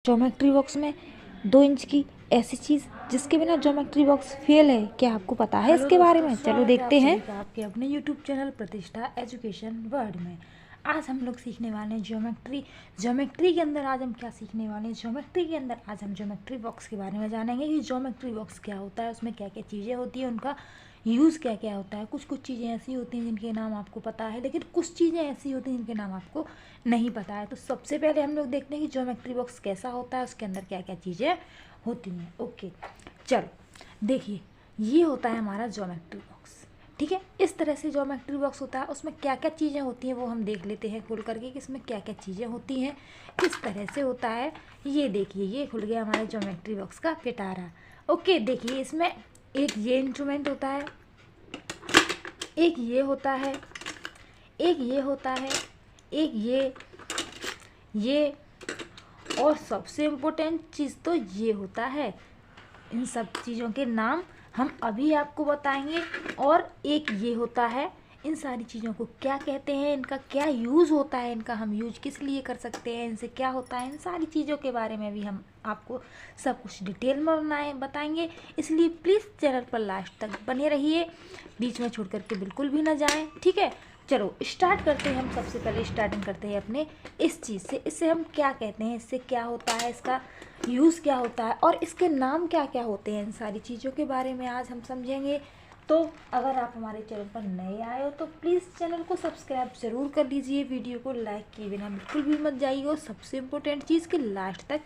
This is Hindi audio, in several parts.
ज्योमेट्री बॉक्स में 2 इंच की ऐसी चीज़ जिसके बिना ज्योमेट्री बॉक्स फेल है, क्या आपको पता है इसके बारे में? चलो देखते हैं। आपके अपने यूट्यूब चैनल प्रतिष्ठा एजुकेशन वर्ल्ड में आज हम लोग सीखने वाले हैं ज्योमेट्री के अंदर आज हम क्या सीखने वाले हैं। ज्योमेट्री के अंदर आज हम ज्योमेट्री बॉक्स के बारे में जानेंगे कि ज्योमेट्री बॉक्स क्या होता है, उसमें क्या क्या चीज़ें होती हैं, उनका यूज़ क्या क्या होता है। कुछ चीज़ें ऐसी होती हैं जिनके नाम आपको पता है, लेकिन कुछ चीज़ें ऐसी होती हैं जिनके नाम आपको नहीं पता है। तो सबसे पहले हम लोग देखते हैं कि ज्योमेट्री बॉक्स कैसा होता है, उसके अंदर क्या क्या चीज़ें होती हैं। ओके, चलो देखिए, ये होता है हमारा ज्योमेट्री बॉक्स। ठीक है, इस तरह से ज्योमेट्री बॉक्स होता है। उसमें क्या क्या चीज़ें होती हैं वो हम देख लेते हैं खोल करके कि इसमें क्या क्या चीज़ें होती हैं, किस तरह से होता है। ये देखिए, ये खुल गया हमारे ज्योमेट्री बॉक्स का पिटारा। ओके, देखिए इसमें एक ये इंस्ट्रूमेंट होता है, एक ये होता है, एक ये होता है, एक ये और सबसे इम्पोर्टेंट चीज़ तो ये होता है। इन सब चीज़ों के नाम हम अभी आपको बताएंगे। और एक ये होता है। इन सारी चीज़ों को क्या कहते हैं, इनका क्या यूज़ होता है, इनका हम यूज किस लिए कर सकते हैं, इनसे क्या होता है, इन सारी चीज़ों के बारे में भी हम आपको सब कुछ डिटेल में बताएंगे। इसलिए प्लीज़ चैनल पर लास्ट तक बने रहिए, बीच में छोड़ करके बिल्कुल भी ना जाएं। ठीक है, चलो स्टार्ट करते हैं। हम सबसे पहले स्टार्टिंग करते हैं अपने इस चीज़ से। इससे हम क्या कहते हैं, इससे क्या होता है, इसका यूज़ क्या होता है और इसके नाम क्या क्या होते हैं, इन सारी चीज़ों के बारे में आज हम समझेंगे। तो अगर आप हमारे चैनल पर नए आए हो तो प्लीज़ चैनल को सब्सक्राइब ज़रूर कर लीजिए, वीडियो को लाइक किए बिना बिल्कुल भी मत जाइए और सबसे इम्पोर्टेंट चीज़ कि लास्ट तक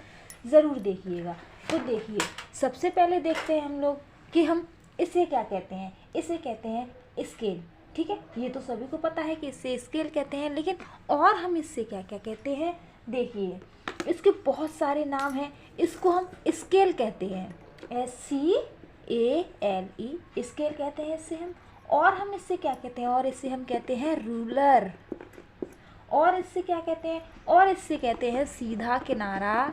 ज़रूर देखिएगा। तो देखिए, सबसे पहले देखते हैं हम लोग कि हम इसे क्या कहते हैं। इसे कहते हैं स्केल। ठीक है, ये तो सभी को पता है कि इससे स्केल कहते हैं, लेकिन और हम इससे क्या क्या कहते हैं देखिए। इसके बहुत सारे नाम हैं। इसको हम स्केल कहते हैं, SCALE स्केल कहते हैं इससे हम। और हम इससे क्या कहते हैं, और इससे हम कहते हैं रूलर। और इससे क्या कहते हैं, और इससे कहते हैं सीधा किनारा।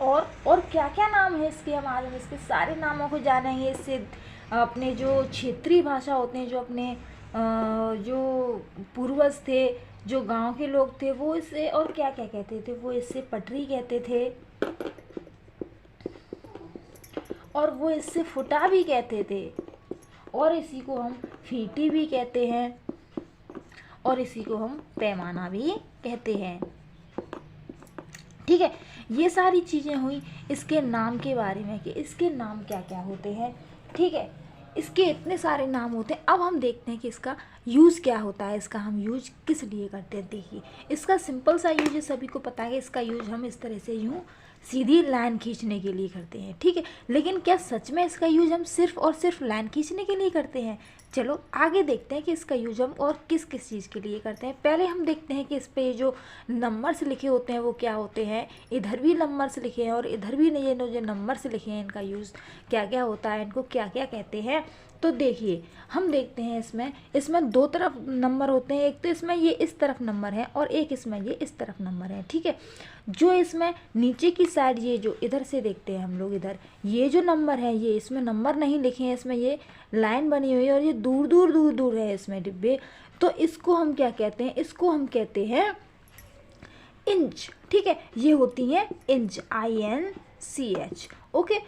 और क्या क्या नाम है इसके, हम आज इसके सारे नामों को जानेंगे। इससे अपने जो क्षेत्रीय भाषा होते हैं, जो अपने जो पूर्वज थे, जो गांव के लोग थे, वो इससे और क्या क्या कहते थे, वो इससे पटरी कहते थे, और वो इससे फुटा भी कहते थे, और इसी को हम फीटी भी कहते हैं, और इसी को हम पैमाना भी कहते हैं। ठीक है, ये सारी चीज़ें हुई इसके नाम के बारे में कि इसके नाम क्या क्या होते हैं। ठीक है, इसके इतने सारे नाम होते हैं। अब हम देखते हैं कि इसका यूज़ क्या होता है, इसका हम यूज किस लिए करते हैं। देखिए, इसका सिंपल सा यूज है, सभी को पता है। इसका यूज हम इस तरह से यूँ सीधी लाइन खींचने के लिए करते हैं। ठीक है, लेकिन क्या सच में इसका यूज हम सिर्फ और सिर्फ लाइन खींचने के लिए करते हैं? चलो आगे देखते हैं कि इसका यूज हम और किस किस चीज़ के लिए करते हैं। पहले हम देखते हैं कि इस पे जो नंबर्स लिखे होते हैं वो क्या होते हैं। इधर भी नंबर्स लिखे हैं और इधर भी ये जो नंबर्स लिखे हैं, इनका यूज़ क्या क्या होता है, इनको क्या क्या कहते हैं। तो देखिए, हम देखते हैं इसमें 2 तरफ नंबर होते हैं। एक तो इसमें ये इस तरफ नंबर है और एक इसमें ये इस तरफ नंबर है। ठीक है, जो इसमें नीचे की साइड, ये जो इधर से देखते हैं हम लोग, इधर ये जो नंबर है, ये इसमें नंबर नहीं लिखे हैं, इसमें ये लाइन बनी हुई है और ये दूर दूर दूर दूर है इसमें डिब्बे। तो इसको हम क्या कहते हैं, इसको हम कहते हैं इंच। ठीक है, ये होती है इंच, INCH। ओके,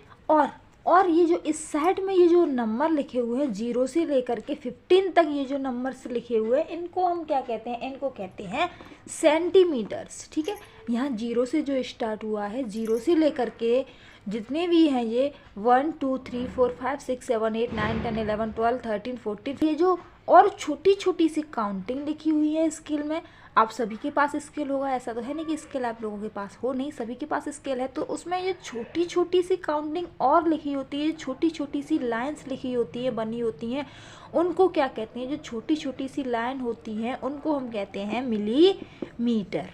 और ये जो इस साइड में ये जो नंबर लिखे हुए हैं 0 से लेकर के 15 तक, ये जो नंबर्स लिखे हुए हैं, इनको हम क्या कहते हैं, इनको कहते हैं सेंटीमीटर्स। ठीक है, यहाँ 0 से जो स्टार्ट हुआ है, 0 से लेकर के जितने भी हैं ये 1 2 3 4 5 6 7 8 9 10 11 12 13 14, ये जो और छोटी छोटी सी काउंटिंग लिखी हुई है स्केल में। आप सभी के पास स्केल होगा, ऐसा तो है नहीं कि स्केल आप लोगों के पास हो नहीं, सभी के पास स्केल है। तो उसमें ये छोटी छोटी सी काउंटिंग और लिखी होती है, छोटी छोटी सी लाइंस लिखी होती है, बनी होती हैं, उनको क्या कहते हैं, जो छोटी छोटी सी लाइन होती हैं उनको हम कहते हैं मिलीमीटर।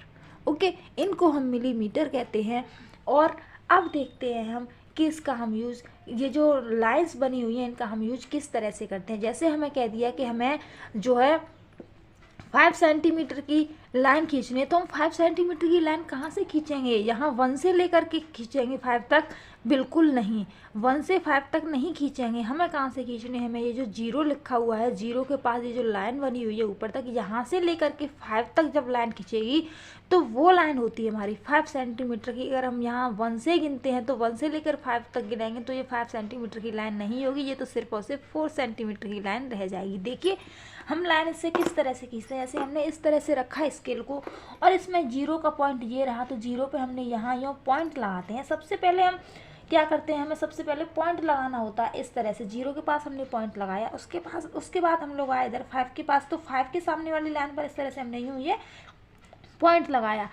ओके, इनको हम मिलीमीटर कहते हैं। और अब देखते हैं हम कि इसका हम यूज़, ये जो लाइंस बनी हुई हैं, इनका हम यूज़ किस तरह से करते हैं। जैसे हमें कह दिया कि हमें जो है 5 सेंटीमीटर की लाइन खींचनी है, तो हम 5 सेंटीमीटर की लाइन कहाँ से खींचेंगे, यहाँ 1 से लेकर के खींचेंगे 5 तक, बिल्कुल नहीं, 1 से 5 तक नहीं खींचेंगे। हमें कहाँ से खींचने, हमें ये जो 0 लिखा हुआ है, 0 के पास ये जो लाइन बनी हुई है ऊपर तक, यहाँ से लेकर के 5 तक जब लाइन खींचेगी तो वो लाइन होती है हमारी 5 सेंटीमीटर की। अगर हम यहाँ 1 से गिनते हैं तो 1 से लेकर 5 तक गिनेंगे तो ये 5 सेंटीमीटर की लाइन नहीं होगी, ये तो सिर्फ और सिर्फ 4 सेंटीमीटर की लाइन रह जाएगी। देखिए हम लाइन इससे किस तरह से खींचते हैं, जैसे हमने इस तरह से रखा स्केल को और इसमें 0 का पॉइंट ये रहा, तो 0 पे हमने यहाँ पॉइंट लगाते हैं। सबसे पहले हम क्या करते हैं, हमें सबसे पहले पॉइंट लगाना होता है। इस तरह से 0 के पास हमने पॉइंट लगाया, उसके बाद हम लोग आए इधर 5 के पास, तो 5 के सामने वाली लाइन पर इस तरह से हमने यूँ ये पॉइंट लगाया।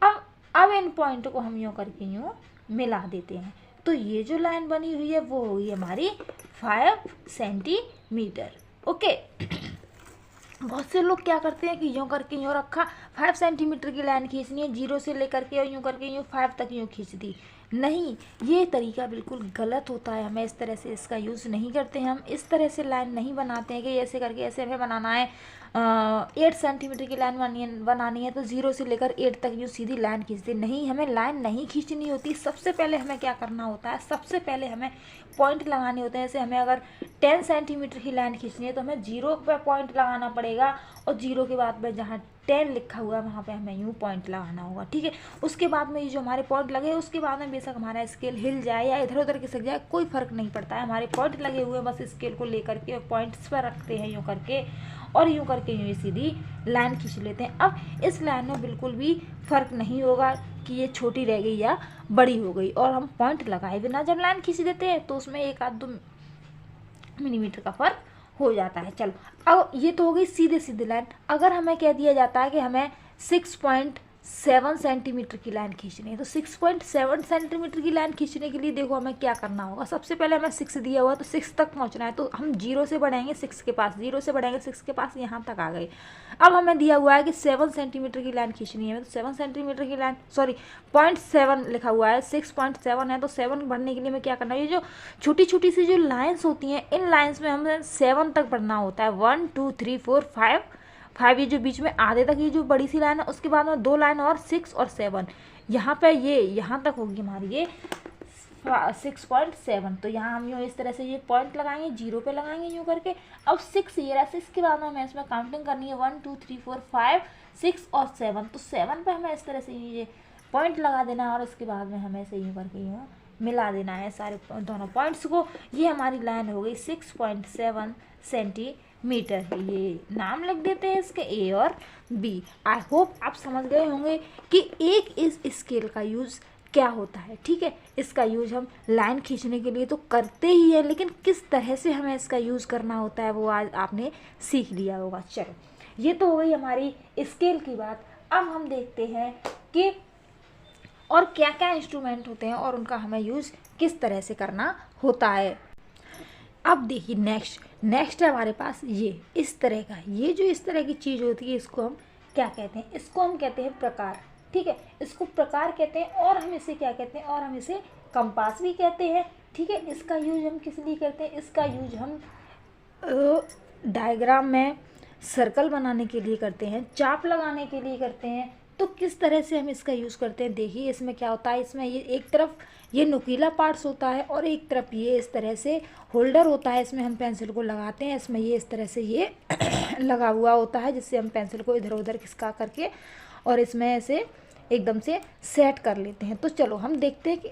अब इन पॉइंट को हम यूँ करके यूँ मिला देते हैं, तो ये जो लाइन बनी हुई है वो होगी हमारी 5 सेंटीमीटर। ओके, बहुत से लोग क्या करते हैं कि यूँ करके यूँ रखा, 5 सेंटीमीटर की लाइन खींचनी है, 0 से लेकर के यूँ करके यूँ 5 तक यूँ खींच दी। नहीं, ये तरीका बिल्कुल गलत होता है, हमें इस तरह से इसका यूज़ नहीं करते हैं। हम इस तरह से लाइन नहीं बनाते हैं कि ऐसे करके ऐसे हमें बनाना है 8 सेंटीमीटर की लाइन बनानी है तो 0 से लेकर 8 तक यूँ सीधी लाइन खींच दी। नहीं, हमें लाइन नहीं खींचनी होती। सबसे पहले हमें क्या करना होता है, सबसे पहले हमें पॉइंट लगाने होते हैं। जैसे हमें अगर 10 सेंटीमीटर की लाइन खींचनी है तो हमें 0 पे पॉइंट लगाना पड़ेगा और 0 के बाद में जहाँ 10 लिखा हुआ है वहाँ पे हमें यूँ पॉइंट लगाना होगा। ठीक है, उसके बाद में ये जो हमारे पॉइंट लगे उसके बाद में बेशक हमारा स्केल हिल जाए या इधर उधर खिसक जाए, कोई फ़र्क नहीं पड़ता है। हमारे पॉइंट लगे हुए बस स्केल को लेकर के पॉइंट्स पर रखते हैं यूँ करके और यूँ करके यूँ सीधी लाइन खींच लेते हैं। अब इस लाइन में बिल्कुल भी फ़र्क नहीं होगा कि ये छोटी रह गई या बड़ी हो गई, और हम पॉइंट लगाए बिना जब लाइन खींच देते हैं तो उसमें 1-2 मिलीमीटर का फ़र्क हो जाता है। चलो, अब ये तो हो गई सीधे सीधे लाइन। अगर हमें कह दिया जाता है कि हमें 6.7 सेंटीमीटर की लाइन खींचनी है, तो 6.7 सेंटीमीटर की लाइन खींचने के लिए देखो हमें क्या करना होगा। सबसे पहले हमें 6 दिया हुआ है तो 6 तक पहुंचना है, तो हम 0 से बढ़ेंगे 6 के पास, 0 से बढ़ेंगे 6 के पास, यहाँ तक आ गए। अब हमें दिया हुआ है कि 7 सेंटीमीटर की लाइन खींचनी है, तो 7 सेंटीमीटर की लाइन 0.7 लिखा हुआ है, 6.7 है, तो 7 बढ़ने के लिए हमें क्या करना है, ये जो छोटी छोटी सी जो लाइन्स होती हैं इन लाइन्स में हमें 7 तक बढ़ना होता है। 1 2 3 4 5 ये जो बीच में आधे तक ये जो बड़ी सी लाइन है, उसके बाद में 2 लाइन और 6 और 7, यहाँ पे ये यहाँ तक होगी हमारी ये 6.7। तो यहाँ हम यूँ इस तरह से ये पॉइंट लगाएंगे, 0 पे लगाएंगे यूँ करके। अब 6 ये रहा, 6 के बाद हमें इसमें काउंटिंग करनी है 1 2 3 4 5 6 और 7, तो 7 पे हमें इस तरह से ये पॉइंट लगा देना है और इसके बाद में हमें ऐसे यूँ करके यूँ मिला देना है सारे दोनों पॉइंट्स को। ये हमारी लाइन हो गई 6.7 सेंटीमीटर है। ये नाम लिख देते हैं इसके A और B। आई होप आप समझ गए होंगे कि एक इस स्केल का यूज़ क्या होता है। ठीक है, इसका यूज हम लाइन खींचने के लिए तो करते ही है, लेकिन किस तरह से हमें इसका यूज़ करना होता है वो आज आपने सीख लिया होगा। चलो, ये तो हो गई हमारी स्केल की बात। अब हम देखते हैं कि और क्या क्या इंस्ट्रूमेंट होते हैं और उनका हमें यूज़ किस तरह से करना होता है। अब देखिए नेक्स्ट है हमारे पास ये इस तरह का, ये जो इस तरह की चीज़ होती है इसको हम क्या कहते हैं, इसको हम कहते हैं प्रकार। ठीक है, इसको प्रकार कहते हैं और हम इसे क्या कहते हैं, और हम इसे कंपास भी कहते हैं। ठीक है, इसका यूज हम किस लिए करते हैं, इसका यूज हम डायग्राम में सर्कल बनाने के लिए करते हैं, चाप लगाने के लिए करते हैं। तो किस तरह से हम इसका यूज़ करते हैं, देखिए इसमें क्या होता है, इसमें ये एक तरफ ये नुकीला पार्ट्स होता है और एक तरफ ये इस तरह से होल्डर होता है, इसमें हम पेंसिल को लगाते हैं। इसमें ये इस तरह से ये लगा हुआ होता है जिससे हम पेंसिल को इधर उधर खिसका करके और इसमें ऐसे एकदम से सेट कर लेते हैं। तो चलो हम देखते हैं कि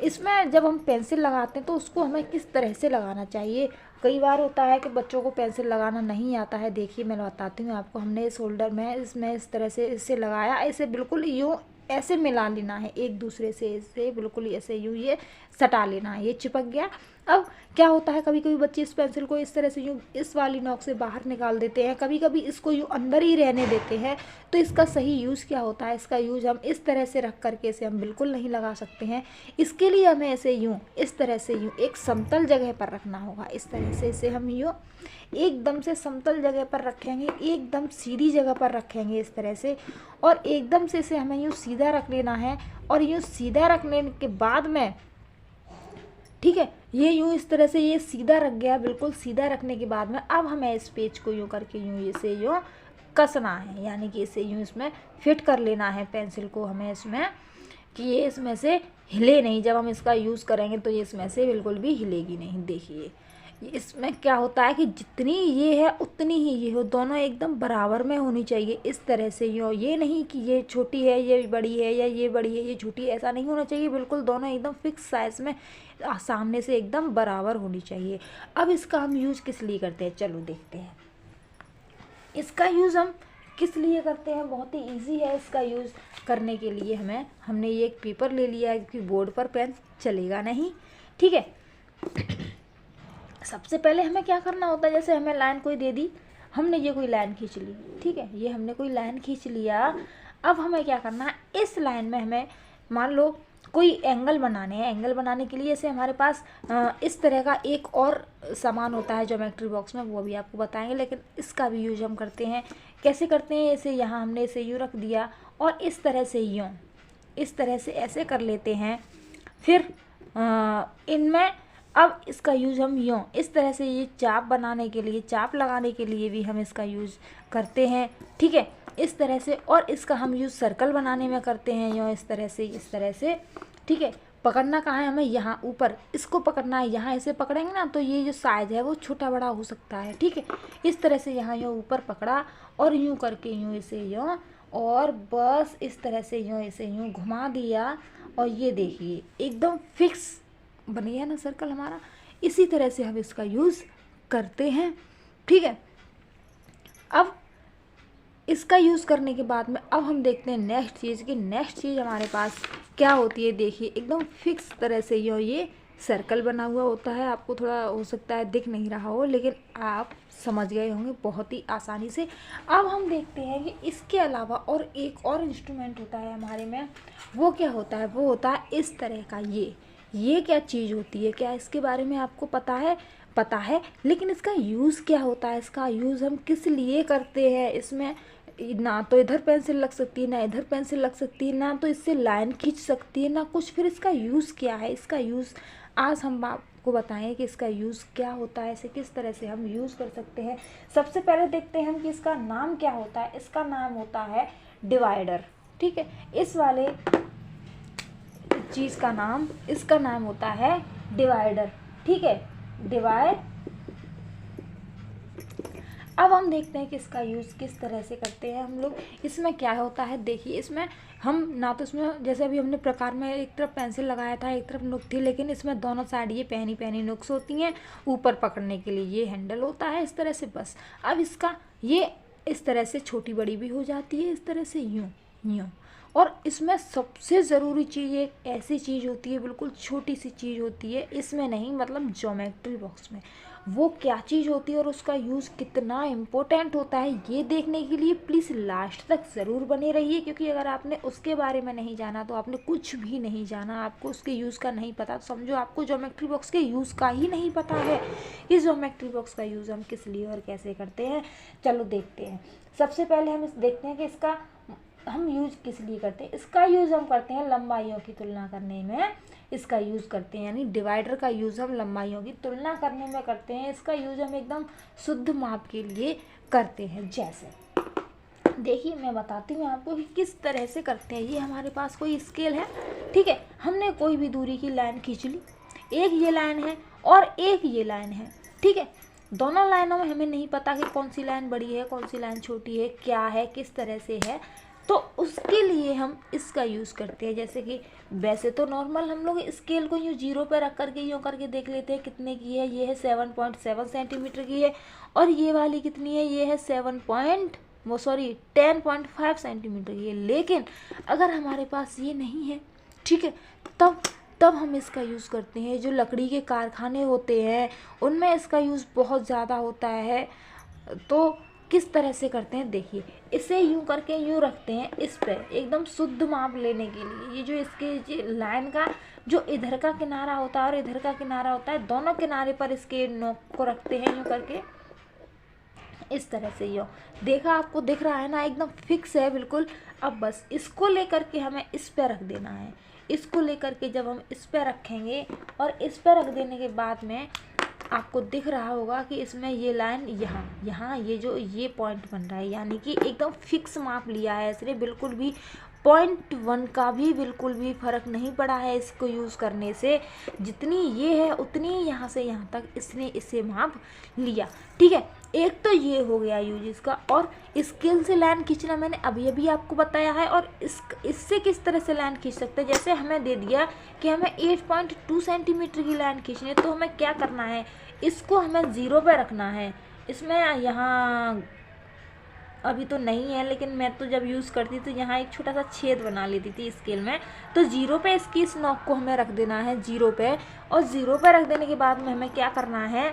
इसमें जब हम पेंसिल लगाते हैं तो उसको हमें किस तरह से लगाना चाहिए। कई बार होता है कि बच्चों को पेंसिल लगाना नहीं आता है। देखिए मैं बताती हूँ आपको, हमने इस होल्डर में इसमें इस तरह से इससे लगाया, ऐसे बिल्कुल यूँ ऐसे मिला लेना है एक दूसरे से, इससे बिल्कुल ऐसे यूँ ये सटा लेना है, ये चिपक गया। अब क्या होता है, कभी कभी बच्चे इस पेंसिल को इस तरह से यूँ इस वाली नोक से बाहर निकाल देते हैं, कभी कभी इसको यूँ अंदर ही रहने देते हैं। तो इसका सही यूज़ क्या होता है, इसका यूज़ हम इस तरह से रख करके इसे हम बिल्कुल नहीं लगा सकते हैं। इसके लिए हमें ऐसे यूँ इस तरह से यूँ एक समतल जगह पर रखना होगा। इस तरह से इसे हम यूँ एकदम से समतल जगह पर रखेंगे, एकदम सीधी जगह पर रखेंगे इस तरह से, और एकदम से इसे हमें यूँ सीधा रख लेना है। और यूँ सीधा रखने के बाद में, ठीक है, ये यूँ इस तरह से ये सीधा रख गया, बिल्कुल सीधा रखने के बाद में अब हमें इस पेज को यूँ करके यूँ इसे यूँ कसना है, यानी कि इसे यूँ इसमें फिट कर लेना है। पेंसिल को हमें इसमें कि ये इसमें से हिले नहीं। जब हम इसका यूज़ करेंगे तो ये इसमें से बिल्कुल भी हिलेगी नहीं। देखिए इसमें क्या होता है कि जितनी ये है उतनी ही ये हो, दोनों एकदम बराबर में होनी चाहिए। इस तरह से ये नहीं कि ये छोटी है ये बड़ी है या ये बड़ी है ये छोटी है, ऐसा नहीं होना चाहिए। बिल्कुल दोनों एकदम फिक्स साइज़ में सामने से एकदम बराबर होनी चाहिए। अब इसका हम यूज़ किस लिए करते हैं, चलो देखते हैं। इसका यूज़ हम किस लिए करते हैं, बहुत ही इजी है। इसका यूज़ करने के लिए हमने ये एक पेपर ले लिया है, क्योंकि बोर्ड पर पेन चलेगा नहीं, ठीक है। सबसे पहले हमें क्या करना होता है, जैसे हमें लाइन कोई दे दी, हमने ये कोई लाइन खींच ली, ठीक है, ये हमने कोई लाइन खींच लिया। अब हमें क्या करना है, इस लाइन में हमें मान लो कोई एंगल बनाने हैं। एंगल बनाने के लिए जैसे हमारे पास इस तरह का एक और सामान होता है ज्योमेट्री बॉक्स में, वो भी आपको बताएंगे, लेकिन इसका भी यूज हम करते हैं। कैसे करते हैं, इसे यहाँ हमने इसे यूँ रख दिया और इस तरह से यूँ, इस तरह से ऐसे कर लेते हैं। फिर इनमें अब इसका यूज़ हम यूँ इस तरह से, ये चाप बनाने के लिए, चाप लगाने के लिए भी हम इसका यूज़ करते हैं, ठीक है, इस तरह से। और इसका हम यूज़ सर्कल बनाने में करते हैं, यूँ इस तरह से, ठीक है। पकड़ना कहाँ है हमें, यहाँ ऊपर इसको पकड़ना है। यहाँ इसे पकड़ेंगे ना तो ये जो साइज है वो छोटा बड़ा हो सकता है, ठीक है। इस तरह से यहाँ यूँ ऊपर पकड़ा और यूँ करके यूँ इसे यूँ, और बस इस तरह से यूँ इसे यूँ घुमा दिया, और ये देखिए एकदम फिक्स बन गया ना सर्कल हमारा। इसी तरह से हम इसका यूज़ करते हैं, ठीक है। अब इसका यूज़ करने के बाद में अब हम देखते हैं नेक्स्ट चीज़ की। नेक्स्ट चीज़ हमारे पास क्या होती है, देखिए एकदम फिक्स तरह से ये सर्कल बना हुआ होता है। आपको थोड़ा हो सकता है दिख नहीं रहा हो, लेकिन आप समझ गए होंगे बहुत ही आसानी से। अब हम देखते हैं कि इसके अलावा और एक और इंस्ट्रूमेंट होता है हमारे में, वो क्या होता है, वो होता है इस तरह का। ये क्या चीज़ होती है, क्या इसके बारे में आपको पता है? पता है, लेकिन इसका यूज़ क्या होता है, इसका यूज़ हम किस लिए करते हैं? इसमें ना तो इधर पेंसिल लग सकती है, ना इधर पेंसिल लग सकती है, ना तो इससे लाइन खींच सकती है, ना कुछ। फिर इसका यूज़ क्या है, इसका यूज़ आज हम आपको बताएं कि इसका यूज़ क्या होता है, इसे किस तरह से हम यूज़ कर सकते हैं। सबसे पहले देखते हैं हम कि इसका नाम क्या होता है। इसका नाम होता है डिवाइडर, ठीक है। इस वाले चीज़ का नाम, इसका नाम होता है डिवाइडर, ठीक है, डिवाइड। अब हम देखते हैं कि इसका यूज़ किस तरह से करते हैं हम लोग। इसमें क्या होता है, देखिए इसमें हम ना तो इसमें जैसे अभी हमने प्रकार में एक तरफ पेंसिल लगाया था एक तरफ नुक थी, लेकिन इसमें दोनों साइड ये पहनी नुक्स होती हैं। ऊपर पकड़ने के लिए ये हैंडल होता है इस तरह से, बस। अब इसका ये इस तरह से छोटी बड़ी भी हो जाती है, इस तरह से यूँ। और इसमें सबसे ज़रूरी चीज़ एक ऐसी चीज़ होती है, बिल्कुल छोटी सी चीज़ होती है, इसमें नहीं, मतलब ज्योमेट्री बॉक्स में। वो क्या चीज़ होती है और उसका यूज़ कितना इम्पोर्टेंट होता है, ये देखने के लिए प्लीज़ लास्ट तक ज़रूर बने रहिए, क्योंकि अगर आपने उसके बारे में नहीं जाना तो आपने कुछ भी नहीं जाना। आपको उसके यूज़ का नहीं पता तो समझो आपको ज्योमेट्री बॉक्स के यूज़ का ही नहीं पता है। इस ज्योमेट्री बॉक्स का यूज़ हम किस लिए और कैसे करते हैं, चलो देखते हैं। सबसे पहले हम देखते हैं कि इसका हम यूज़ किस लिए करते हैं। इसका यूज़ हम करते हैं लंबाइयों की तुलना करने में, इसका यूज़ करते हैं, यानी डिवाइडर का यूज़ हम लंबाइयों की तुलना करने में करते हैं। इसका यूज़ हम एकदम शुद्ध माप के लिए करते हैं। जैसे देखिए मैं बताती हूँ आपको कि किस तरह से करते हैं। ये हमारे पास कोई स्केल है, ठीक है, हमने कोई भी दूरी की लाइन खींच ली, एक ये लाइन है और एक ये लाइन है, ठीक है। दोनों लाइनों में हमें नहीं पता कि कौन सी लाइन बड़ी है कौन सी लाइन छोटी है, क्या है, किस तरह से है, तो उसके लिए हम इसका यूज़ करते हैं। जैसे कि वैसे तो नॉर्मल हम लोग स्केल को यूँ 0 पे रख करके यूँ करके देख लेते हैं कितने की है। ये है 7.7 सेंटीमीटर की है, और ये वाली कितनी है, ये है 10.5 सेंटीमीटर की है। लेकिन अगर हमारे पास ये नहीं है, ठीक है, तब हम इसका यूज़ करते हैं। जो लकड़ी के कारखाने होते हैं उनमें इसका यूज़ बहुत ज़्यादा होता है। तो किस तरह से करते हैं, देखिए इसे यूँ करके यूँ रखते हैं इस पे, एकदम शुद्ध माप लेने के लिए। ये जो इसके लाइन का जो इधर का किनारा होता है और इधर का किनारा होता है, दोनों किनारे पर इसके नोक को रखते हैं यूँ करके, इस तरह से। यूँ देखा, आपको दिख रहा है ना, एकदम फिक्स है बिल्कुल। अब बस इसको लेकर के हमें इस पे रख देना है। इसको लेकर के जब हम इस पे रखेंगे और इस पे रख देने के बाद में आपको दिख रहा होगा कि इसमें ये लाइन यहाँ ये जो ये पॉइंट बन रहा है, यानी कि एकदम फिक्स माप लिया है इसने, बिल्कुल भी 0.1 का भी बिल्कुल भी फर्क नहीं पड़ा है इसको यूज़ करने से। जितनी ये है उतनी यहाँ से यहाँ तक इसने इसे माप लिया। ठीक है, एक तो ये हो गया यूज इसका। और स्केल से लाइन खींचना मैंने अभी अभी आपको बताया है। और इससे किस तरह से लाइन खींच सकते हैं, जैसे हमें दे दिया कि हमें 8.2 सेंटीमीटर की लाइन खींचनी है, तो हमें क्या करना है, इसको हमें 0 पे रखना है। इसमें यहाँ अभी तो नहीं है, लेकिन मैं तो जब यूज़ करती तो यहाँ एक छोटा सा छेद बना लेती थी स्केल में। तो 0 पे इसकी इस नोक को हमें रख देना है 0 पे। और 0 पे रख देने के बाद में हमें क्या करना है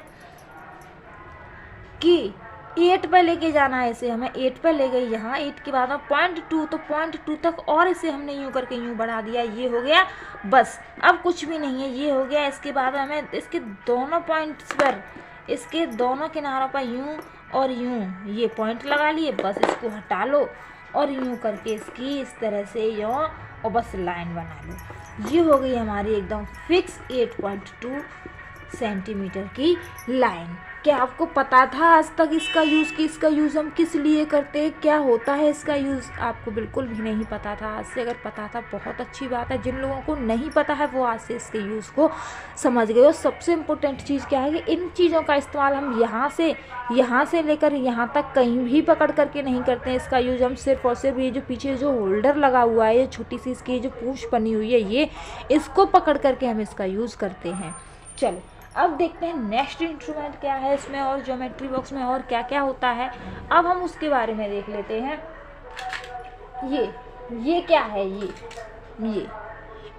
कि 8 पे लेके जाना है इसे। हमें 8 पे ले गई यहाँ, 8 के बाद में 0.2, तो 0.2 तक और इसे हमने यूँ करके यूँ बढ़ा दिया। ये हो गया, बस अब कुछ भी नहीं है, ये हो गया। इसके बाद हमें इसके दोनों पॉइंट्स पर, इसके दोनों किनारों पर यूँ और यूँ ये पॉइंट लगा लिए, बस इसको हटा लो और यूँ करके इसकी इस तरह से यूँ और बस लाइन बना लो। ये हो गई हमारी एकदम फिक्स 8.2 सेंटीमीटर की लाइन। क्या आपको पता था आज तक इसका यूज़, कि इसका यूज़ हम किस लिए करते हैं, क्या होता है इसका यूज़? आपको बिल्कुल भी नहीं पता था। आज से अगर पता था बहुत अच्छी बात है। जिन लोगों को नहीं पता है वो आज से इसके यूज़ को समझ गए। और सबसे इम्पोर्टेंट चीज़ क्या है कि इन चीज़ों का इस्तेमाल हम यहाँ से लेकर यहाँ तक कहीं भी पकड़ करके नहीं करते हैं। इसका यूज़ हम सिर्फ और सिर्फ ये जो पीछे जो होल्डर लगा हुआ है, ये छोटी सी इसकी जो पूँछ बनी हुई है, ये इसको पकड़ करके हम इसका यूज़ करते हैं। चलो अब देखते हैं नेक्स्ट इंस्ट्रूमेंट क्या है इसमें, और ज्योमेट्री बॉक्स में और क्या क्या होता है। अब हम उसके बारे में देख लेते हैं। ये क्या है, ये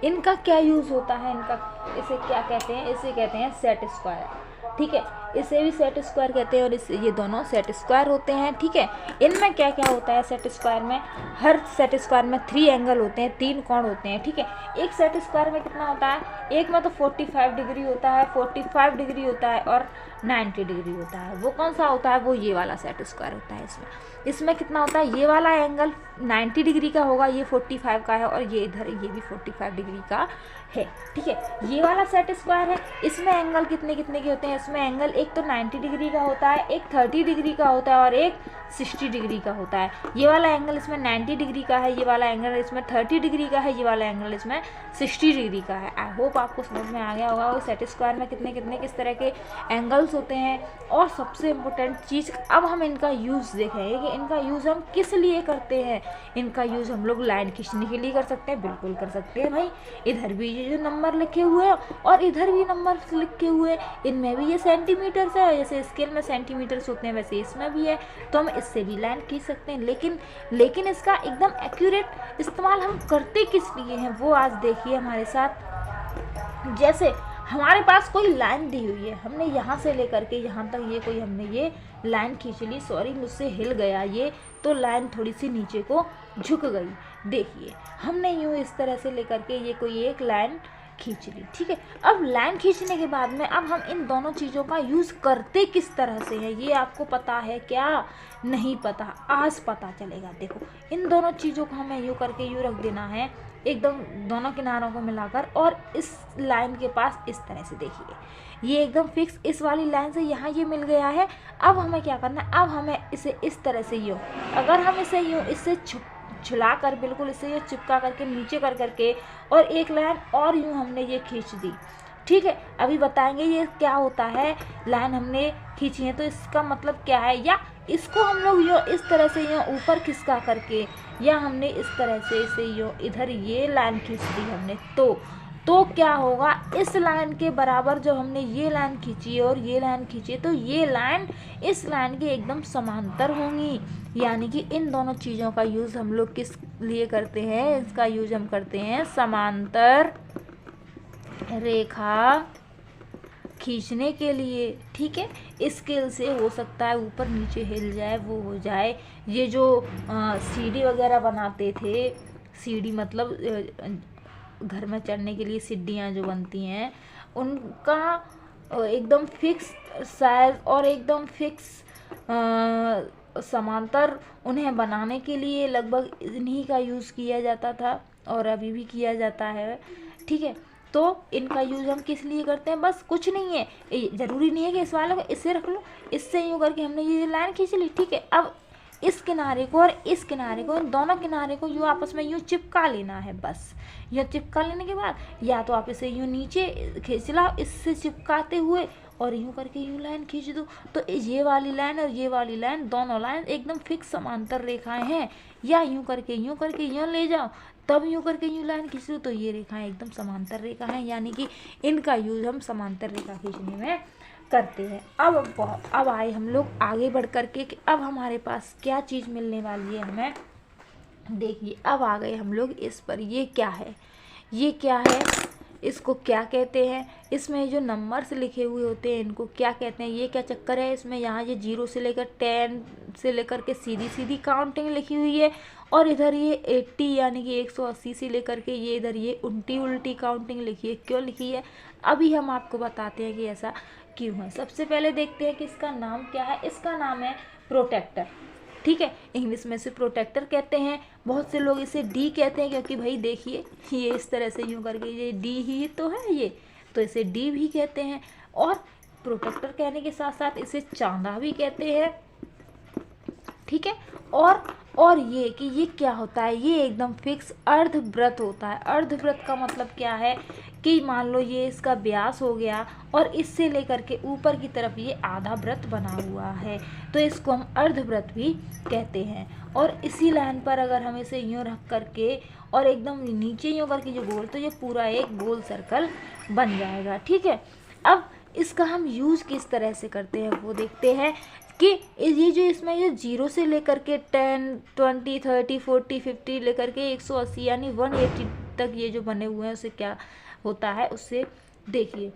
इनका क्या यूज़ होता है, इनका इसे क्या कहते हैं, इसे कहते हैं सेट स्क्वायर। ठीक है, इसे भी सेट स्क्वायर कहते हैं और इसे, ये दोनों सेट स्क्वायर होते हैं। ठीक है, इनमें क्या क्या होता है सेट स्क्वायर में, हर सेट स्क्वायर में 3 एंगल होते हैं, 3 कोण होते हैं। ठीक है, एक सेट स्क्वायर में कितना होता है, एक में तो 45 डिग्री होता है, 45 डिग्री होता है और 90 डिग्री होता है। वो कौन सा होता है, वो ये वाला सेट स्क्वायर होता है। इसमें कितना होता है, ये वाला एंगल 90 डिग्री का होगा, ये 45 का है, और ये इधर ये भी 45 डिग्री का है। ठीक है, ये वाला सेट स्क्वायर है। इसमें एंगल कितने कितने के होते हैं, इसमें एंगल एक तो 90 डिग्री का होता है, एक 30 डिग्री का होता है और एक 60 डिग्री का होता है। ये वाला एंगल इसमें 90 डिग्री का है, ये वाला एंगल इसमें 30 डिग्री का है, ये वाला एंगल इसमें 60 डिग्री का है। आई होप आपको समझ में आ गया होगा वो सेट स्क्वायर में कितने कितने किस तरह के एंगल्स होते हैं। और सबसे इम्पोर्टेंट चीज़, अब हम इनका यूज़ देखेंगे कि इनका यूज़ हम किस लिए करते हैं। इनका यूज़ हम लोग लाइन खींचने के लिए कर सकते हैं, बिल्कुल कर सकते हैं भाई। इधर भी ये जो नंबर लिखे हुए हैं और इधर भी नंबर लिखे हुए हैं, इनमें भी ये सेंटीमीटर्स है, जैसे स्केल में सेंटीमीटर्स होते हैं वैसे इसमें भी है, तो हम इससे भी लाइन खींच सकते हैं। लेकिन इसका एकदम एक्यूरेट इस्तेमाल हम करते किस लिए हैं, वो आज देखिए हमारे साथ। जैसे हमारे पास कोई लाइन दी हुई है, हमने यहाँ से लेकर के यहाँ तक ये कोई हमने ये लाइन खींच ली, सॉरी मुझसे हिल गया ये, तो लाइन थोड़ी सी नीचे को झुक गई। देखिए हमने यूँ इस तरह से लेकर के ये कोई एक लाइन खींच ली। ठीक है, अब लाइन खींचने के बाद में अब हम इन दोनों चीज़ों का यूज़ करते किस तरह से है, ये आपको पता है क्या? नहीं पता, आज पता चलेगा। देखो इन दोनों चीज़ों को हमें यूँ करके यूँ रख देना है एकदम दोनों किनारों को मिलाकर, और इस लाइन के पास इस तरह से देखिए ये एकदम फिक्स इस वाली लाइन से यहाँ ये मिल गया है। अब हमें क्या करना है, अब हमें इसे इस तरह से यूँ, अगर हम इसे यूँ इससे झुला कर बिल्कुल इसे ये चिपका करके नीचे कर करके और एक लाइन और यूँ हमने ये खींच दी। ठीक है, अभी बताएंगे ये क्या होता है। लाइन हमने खींची है तो इसका मतलब क्या है, या इसको हम लोग यूँ इस तरह से यूँ ऊपर खिसका करके, या हमने इस तरह से इसे यूँ इधर ये लाइन खींच दी हमने, तो क्या होगा, इस लाइन के बराबर जब हमने ये लाइन खींची और ये लाइन खींची तो ये लाइन इस लाइन के एकदम समांतर होंगी। यानी कि इन दोनों चीज़ों का यूज़ हम लोग किस लिए करते हैं, इसका यूज़ हम करते हैं समांतर रेखा खींचने के लिए। ठीक है, स्केल से हो सकता है ऊपर नीचे हिल जाए, वो हो जाए। ये जो सीढ़ी वगैरह बनाते थे, सीढ़ी मतलब घर में चढ़ने के लिए सीढ़ियाँ जो बनती हैं, उनका एकदम फिक्स साइज और एकदम फिक्स समांतर उन्हें बनाने के लिए लगभग इन्हीं का यूज़ किया जाता था और अभी भी किया जाता है। ठीक है, तो इनका यूज़ हम किस लिए करते हैं, बस कुछ नहीं है, ज़रूरी नहीं है कि इस वाले को इससे रख लो, इससे यूँ करके हमने ये लाइन खींच ली, ठीक है। अब इस किनारे को और इस किनारे को, इन दोनों किनारे को यूँ आपस में यूँ चिपका लेना है, बस यूँ चिपका लेने के बाद या तो आप इसे यूँ नीचे खींच लाओ इससे चिपकाते हुए और यूँ करके यूँ लाइन खींच दो, तो ये वाली लाइन और ये वाली लाइन, दोनों लाइन एकदम फिक्स समांतर रेखाएं हैं। या यूँ करके यूँ ले जाओ, तब यूँ करके यूँ लाइन खींच दो, तो ये रेखाएं एकदम समांतर रेखा हैं, यानी कि इनका यूज हम समांतर रेखा खींचने में करते हैं। अब आए हम लोग आगे बढ़ करके कि अब हमारे पास क्या चीज़ मिलने वाली है हमें। देखिए अब आ गए हम लोग इस पर, ये क्या है, ये क्या है, इसको क्या कहते हैं, इसमें जो नंबर्स लिखे हुए होते हैं इनको क्या कहते हैं, ये क्या चक्कर है इसमें, यहाँ ये 0 से लेकर 10 से लेकर के सीधी सीधी काउंटिंग लिखी हुई है, और इधर ये 80 यानी कि 180 से लेकर के ये इधर ये उल्टी काउंटिंग लिखी है। क्यों लिखी है अभी हम आपको बताते हैं कि ऐसा क्यों है। सबसे पहले देखते हैं कि इसका नाम क्या है। इसका नाम है प्रोटेक्टर, ठीक है, इंग्लिश में इसे प्रोटेक्टर कहते हैं। बहुत से लोग इसे डी कहते हैं, क्योंकि भाई देखिए ये इस तरह से यूँ करके ये डी ही तो है, ये तो इसे डी भी कहते हैं। और प्रोटेक्टर कहने के साथ साथ इसे चांदा भी कहते हैं, ठीक है। और ये कि ये क्या होता है, ये एकदम फिक्स अर्धवृत्त होता है। अर्धवृत्त का मतलब क्या है कि मान लो ये इसका व्यास हो गया और इससे लेकर के ऊपर की तरफ ये आधा वृत्त बना हुआ है, तो इसको हम अर्धवृत्त भी कहते हैं। और इसी लाइन पर अगर हम इसे यूँ रख करके और एकदम नीचे यूँ करके जो गोल, तो ये पूरा एक गोल सर्कल बन जाएगा, ठीक है। अब इसका हम यूज़ किस तरह से करते हैं वो देखते हैं कि ये जो इसमें ये 0 से लेकर के 10, 20, 30, 40, 50 लेकर के 180 यानी 180 तक ये जो बने हुए हैं उससे क्या होता है, उससे देखिए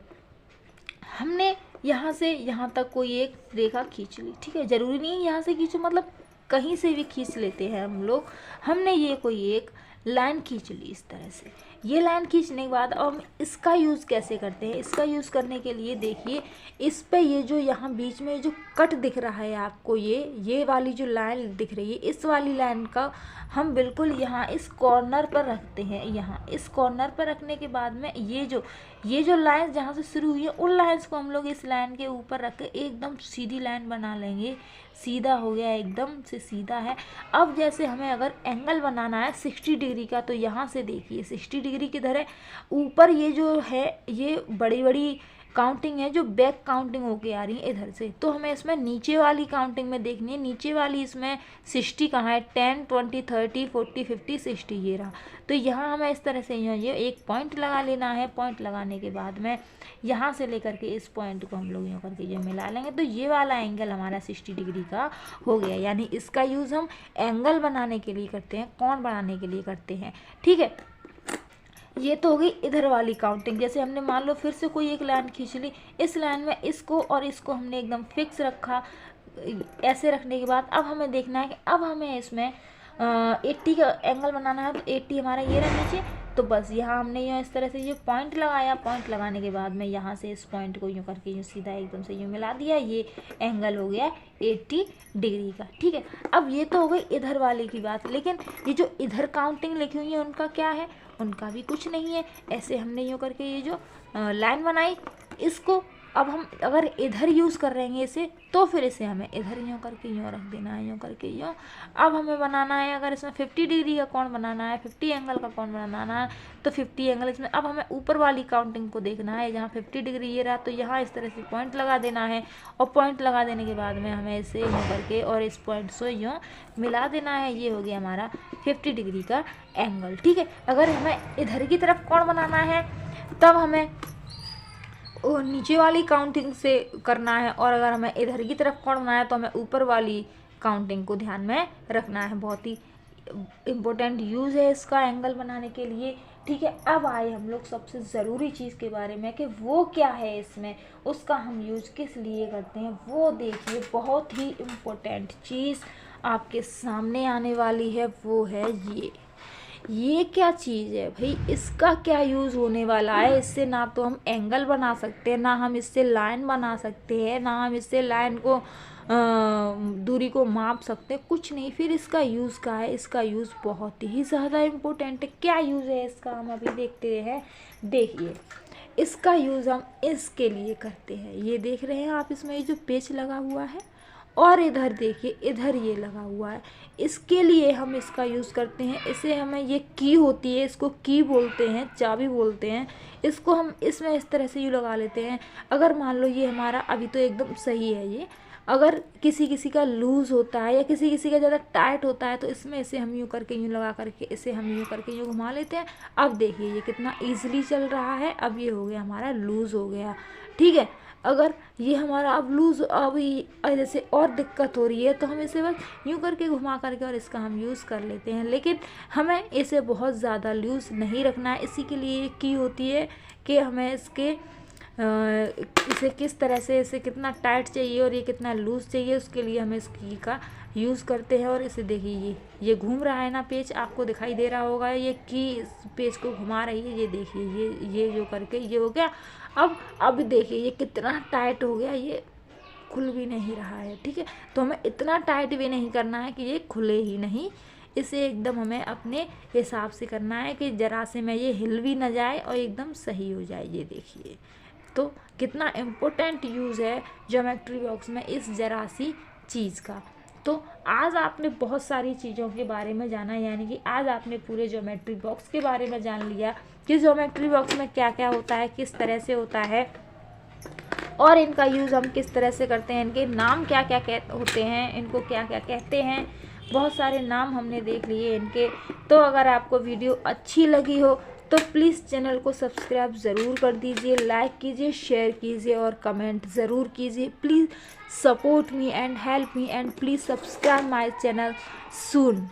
हमने यहाँ से यहाँ तक कोई एक रेखा खींच ली, ठीक है। ज़रूरी नहीं है यहाँ से खींचो, मतलब कहीं से भी खींच लेते हैं हम लोग। हमने ये कोई एक लाइन खींच ली इस तरह से। ये लाइन खींचने के बाद अब हम इसका यूज़ कैसे करते हैं, इसका यूज़ करने के लिए देखिए इस पे ये जो यहाँ बीच में जो कट दिख रहा है आपको, ये वाली जो लाइन दिख रही है, इस वाली लाइन का हम बिल्कुल यहाँ इस कॉर्नर पर रखते हैं। यहाँ इस कॉर्नर पर रखने के बाद में ये जो लाइन जहाँ से शुरू हुई है उन लाइन्स को हम लोग इस लाइन के ऊपर रख के एकदम सीधी लाइन बना लेंगे। सीधा हो गया, एकदम से सीधा है। अब जैसे हमें अगर एंगल बनाना है 60 डिग्री का, तो यहाँ से देखिए 60 डिग्री किधर है, ऊपर ये जो है ये बड़ी बड़ी काउंटिंग है जो बैक काउंटिंग होके आ रही है इधर से, तो हमें इसमें नीचे वाली काउंटिंग में देखनी है। नीचे वाली इसमें 60 कहाँ है, 10, 20, 30, 40, 50, 60 ये रहा। तो यहाँ हमें इस तरह से ये एक पॉइंट लगा लेना है। पॉइंट लगाने के बाद में यहाँ से लेकर के इस पॉइंट को हम लोग यूँ करके जो मिला लेंगे, तो ये वाला एंगल हमारा 60 डिग्री का हो गया। यानी इसका यूज़ हम एंगल बनाने के लिए करते हैं, कोण बनाने के लिए करते हैं, ठीक है। ये तो हो गई इधर वाली काउंटिंग। जैसे हमने मान लो फिर से कोई एक लाइन खींच ली, इस लाइन में इसको और इसको हमने एकदम फिक्स रखा। ऐसे रखने के बाद अब हमें देखना है कि अब हमें इसमें 80 का एंगल बनाना है, तो 80 हमारा ये रहा नीचे। तो बस यहाँ हमने यूँ इस तरह से ये पॉइंट लगाया। पॉइंट लगाने के बाद में यहाँ से इस पॉइंट को यूँ करके यूँ सीधा एकदम से यूँ मिला दिया। ये एंगल हो गया 80 डिग्री का, ठीक है। अब ये तो हो गई इधर वाले की बात, लेकिन ये जो इधर काउंटिंग लिखी हुई है उनका क्या है, उनका भी कुछ नहीं है। ऐसे हमने यूँ करके ये जो लाइन बनाई, इसको अब हम अगर इधर यूज़ कर रहे हैं इसे, तो फिर इसे हमें इधर यूँ करके यूँ रख देना है, यूँ करके यूँ। अब हमें बनाना है अगर इसमें 50 डिग्री का कोण बनाना है, 50 एंगल का कोण बनाना है, तो 50 एंगल इसमें। अब हमें ऊपर वाली काउंटिंग को देखना है, जहाँ 50 डिग्री ये रहा, तो यहाँ इस तरह से पॉइंट लगा देना है। और पॉइंट लगा देने के बाद में हमें इसे यूँ करके और इस पॉइंट से यूँ मिला देना है। ये हो गया हमारा 50 डिग्री का एंगल, ठीक है। अगर हमें इधर की तरफ कोण बनाना है तब हमें नीचे वाली काउंटिंग से करना है, और अगर हमें इधर की तरफ कोण बनाना है तो हमें ऊपर वाली काउंटिंग को ध्यान में रखना है। बहुत ही इम्पोर्टेंट यूज़ है इसका एंगल बनाने के लिए, ठीक है। अब आए हम लोग सबसे ज़रूरी चीज़ के बारे में कि वो क्या है इसमें, उसका हम यूज़ किस लिए करते हैं वो देखिए। बहुत ही इम्पोर्टेंट चीज़ आपके सामने आने वाली है, वो है ये क्या चीज़ है भाई, इसका क्या यूज़ होने वाला है। इससे ना तो हम एंगल बना सकते हैं, ना हम इससे लाइन बना सकते हैं, ना हम इससे लाइन को दूरी को माप सकते हैं, कुछ नहीं। फिर इसका यूज़ क्या है? इसका यूज़ बहुत ही ज़्यादा इम्पोर्टेंट है। क्या यूज़ है इसका, हम अभी देखते हैं। देखिए, इसका यूज़ हम इसके लिए करते हैं। ये देख रहे हैं आप, इसमें ये जो पेच लगा हुआ है, और इधर देखिए, इधर ये लगा हुआ है, इसके लिए हम इसका यूज़ करते हैं। इसे हमें, ये की होती है, इसको की बोलते हैं, चाबी बोलते हैं। इसको हम इसमें इस तरह से यूँ लगा लेते हैं। अगर मान लो ये हमारा अभी तो एकदम सही है ये, अगर किसी किसी का लूज़ होता है या किसी किसी का ज़्यादा टाइट होता है, तो इसमें इसे हम यूँ करके, यूँ लगा करके, इसे हम यूँ करके यूँ घुमा लेते हैं। अब देखिए ये कितना ईजिली चल रहा है। अब ये हो गया हमारा, लूज़ हो गया, ठीक है। अगर ये हमारा अब लूज़, अभी जैसे और दिक्कत हो रही है, तो हम इसे बस यूँ करके घुमा करके और इसका हम यूज़ कर लेते हैं। लेकिन हमें इसे बहुत ज़्यादा लूज़ नहीं रखना है। इसी के लिए ये की होती है कि हमें इसके इसे किस तरह से, इसे कितना टाइट चाहिए और ये कितना लूज़ चाहिए, उसके लिए हम इस की का यूज़ करते हैं। और इसे देखिए, ये घूम रहा है ना पेच, आपको दिखाई दे रहा होगा, ये की इस पेच को घुमा रही है। ये देखिए, ये जो करके ये हो गया। अब देखिए ये कितना टाइट हो गया, ये खुल भी नहीं रहा है, ठीक है। तो हमें इतना टाइट भी नहीं करना है कि ये खुले ही नहीं। इसे एकदम हमें अपने हिसाब से करना है कि ज़रा से में ये हिल भी ना जाए और एकदम सही हो जाए। ये देखिए, तो कितना इम्पोर्टेंट यूज़ है ज्योमेट्री बॉक्स में इस ज़रा सी चीज़ का। तो आज आपने बहुत सारी चीज़ों के बारे में जाना, यानी कि आज आपने पूरे ज्योमेट्री बॉक्स के बारे में जान लिया कि ज्योमेट्री बॉक्स में क्या क्या होता है, किस तरह से होता है, और इनका यूज़ हम किस तरह से करते हैं, इनके नाम क्या क्या होते हैं, इनको क्या क्या कहते हैं। बहुत सारे नाम हमने देख लिए इनके। तो अगर आपको वीडियो अच्छी लगी हो तो प्लीज़ चैनल को सब्सक्राइब ज़रूर कर दीजिए, लाइक कीजिए, शेयर कीजिए और कमेंट ज़रूर कीजिए। Please support me and help me and please subscribe my channel soon.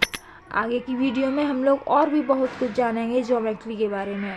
आगे की वीडियो में हम लोग और भी बहुत कुछ जानेंगे ज्योमेट्री के बारे में।